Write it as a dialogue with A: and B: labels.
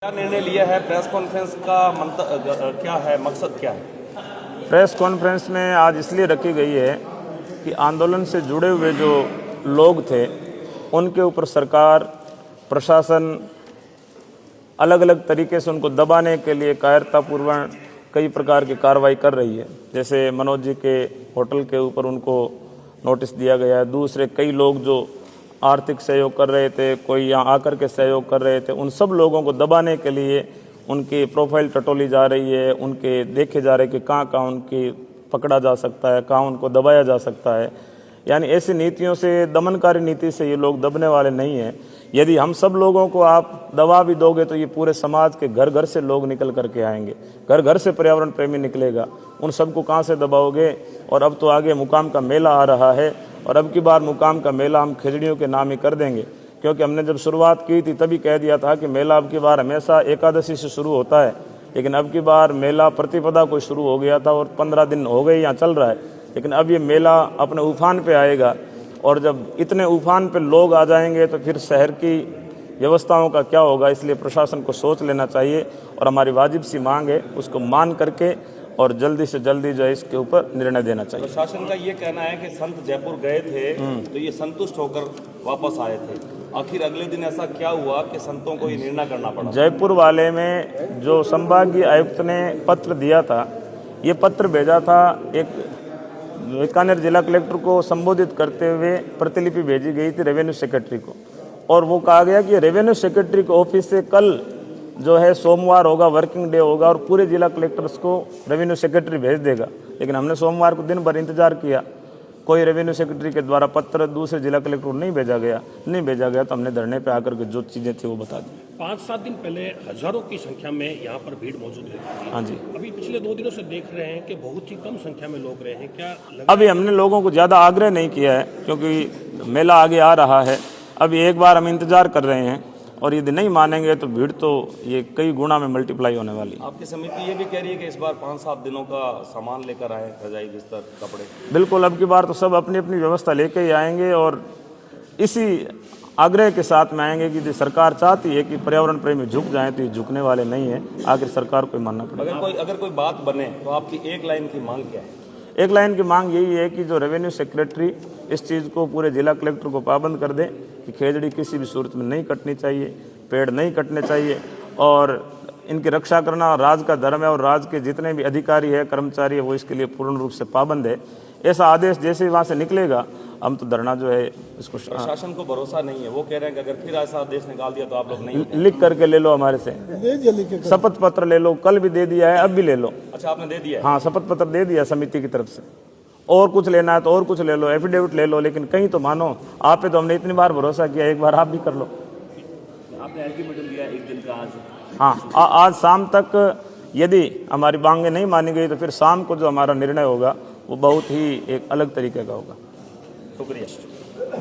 A: क्या निर्णय लिया है? प्रेस कॉन्फ्रेंस का क्या है, मकसद क्या है?
B: प्रेस कॉन्फ्रेंस में आज इसलिए रखी गई है कि आंदोलन से जुड़े हुए जो लोग थे उनके ऊपर सरकार प्रशासन अलग अलग तरीके से उनको दबाने के लिए कायरतापूर्वक कई प्रकार की कार्रवाई कर रही है। जैसे मनोज जी के होटल के ऊपर उनको नोटिस दिया गया है। दूसरे कई लोग जो आर्थिक सहयोग कर रहे थे, कोई यहाँ आकर के सहयोग कर रहे थे, उन सब लोगों को दबाने के लिए उनकी प्रोफाइल टटोली जा रही है। उनके देखे जा रहे हैं कि कहाँ उनकी पकड़ा जा सकता है, कहाँ उनको दबाया जा सकता है। यानी ऐसी नीतियों से, दमनकारी नीति से ये लोग दबने वाले नहीं हैं। यदि हम सब लोगों को आप दबा भी दोगे तो ये पूरे समाज के घर घर से लोग निकल करके आएंगे, घर घर से पर्यावरण प्रेमी निकलेगा। उन सबको कहाँ से दबाओगे? और अब तो आगे मुकाम का मेला आ रहा है और अब की बार मुकाम का मेला हम खिचड़ियों के नाम ही कर देंगे, क्योंकि हमने जब शुरुआत की थी तभी कह दिया था कि मेला अब की बार हमेशा एकादशी से शुरू होता है, लेकिन अब की बार मेला प्रतिपदा को शुरू हो गया था और 15 दिन हो गए यहाँ चल रहा है। लेकिन अब ये मेला अपने उफान पे आएगा और जब इतने उफान पे लोग आ जाएंगे तो फिर शहर की व्यवस्थाओं का क्या होगा। इसलिए प्रशासन को सोच लेना चाहिए और हमारी वाजिब सी मांग है उसको मान करके और जल्दी से जल्दी जो है इसके ऊपर निर्णय देना चाहिए।
A: प्रशासन का ये कहना है कि संत जयपुर गए थे तो ये संतुष्ट होकर वापस आए थे। आखिर अगले दिन ऐसा क्या हुआ कि संतों को ये निर्णय करना पड़ा?
B: जयपुर वाले में जो संभागीय आयुक्त ने पत्र दिया था, ये पत्र भेजा था एक बीकानेर जिला कलेक्टर को संबोधित करते हुए प्रतिलिपि भेजी गई थी रेवेन्यू सेक्रेटरी को, और वो कहा गया कि रेवेन्यू सेक्रेटरी के ऑफिस से कल जो है सोमवार होगा, वर्किंग डे होगा और पूरे जिला कलेक्टर्स को रेवेन्यू सेक्रेटरी भेज देगा। लेकिन हमने सोमवार को दिन भर इंतजार किया, कोई रेवेन्यू सेक्रेटरी के द्वारा पत्र दूसरे जिला कलेक्टर को नहीं भेजा गया तो हमने धरने पे आकर के जो चीज़ें थी वो बता दी।
C: 5-7 दिन पहले हजारों की संख्या में यहाँ पर भीड़ मौजूद है।
B: हाँ जी।
C: अभी पिछले 2 दिनों से देख रहे हैं कि बहुत ही कम संख्या में लोग रहे हैं। क्या
B: अभी हमने लोगों को ज़्यादा आग्रह नहीं किया है क्योंकि मेला आगे आ रहा है। अभी एक बार हम इंतजार कर रहे हैं और यदि नहीं मानेंगे तो भीड़ तो ये कई गुना में मल्टीप्लाई होने वाली है।
A: आपकी समिति ये भी कह रही है कि इस बार 5-7 दिनों का सामान लेकर आए, रजाई, बिस्तर, कपड़े।
B: बिल्कुल, अब की बार तो सब अपनी अपनी व्यवस्था लेके ही आएंगे और इसी आग्रह के साथ में आएंगे कि सरकार चाहती है कि पर्यावरण प्रेमी झुक जाएं तो ये झुकने वाले नहीं है। आखिर सरकार को मानना पड़ेगा।
A: अगर कोई बात बने तो आपकी एक लाइन की मांग क्या है?
B: एक लाइन की मांग यही है कि जो रेवेन्यू सेक्रेटरी इस चीज़ को पूरे जिला कलेक्टर को पाबंद कर दे कि खेजड़ी किसी भी सूरत में नहीं कटनी चाहिए, पेड़ नहीं कटने चाहिए और इनकी रक्षा करना राज का धर्म है और राज के जितने भी अधिकारी है, कर्मचारी है, वो इसके लिए पूर्ण रूप से पाबंद है। ऐसा आदेश जैसे ही वहाँ से निकलेगा हम तो धरना जो है इसको।
A: प्रशासन को भरोसा नहीं है, वो कह रहे हैं कि अगर फिर ऐसा आदेश निकाल दिया तो आप लोग नहीं।
B: लिख करके ले लो, हमारे से शपथ पत्र ले लो, कल भी दे दिया है, अब भी ले लो।
A: अच्छा, आपने दे दिया है?
B: हाँ, शपथ पत्र दे दिया समिति की तरफ से। और कुछ लेना है तो और कुछ ले लो, एफिडेविट ले लो, लेकिन कहीं तो मानो। आप पे तो हमने इतनी बार भरोसा किया, एक बार आप भी कर लो।
A: आपने अल्टीमेटम दिया एक दिन का आज?
B: हाँ, आज शाम तक यदि हमारी मांगें नहीं मानी गई तो फिर शाम को जो हमारा निर्णय होगा वो बहुत ही एक अलग तरीके का होगा।
A: शुक्रिया।